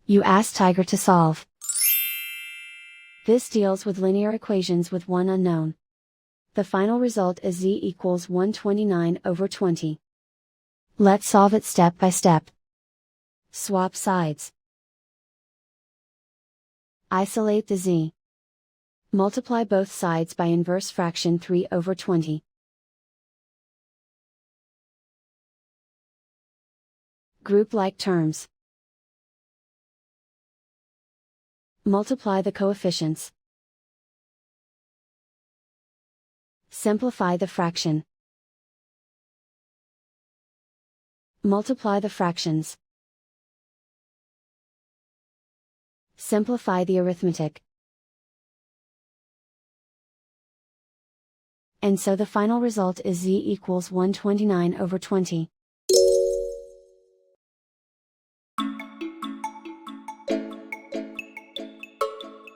You ask Tiger to solve. This deals with linear equations with one unknown. The final result is z equals 129/20. Let's solve it step by step. Swap sides. Isolate the z. Multiply both sides by inverse fraction 3/20. Group like terms. Multiply the coefficients. Simplify the fraction. Multiply the fractions. Simplify the arithmetic. And so the final result is z equals 129/20.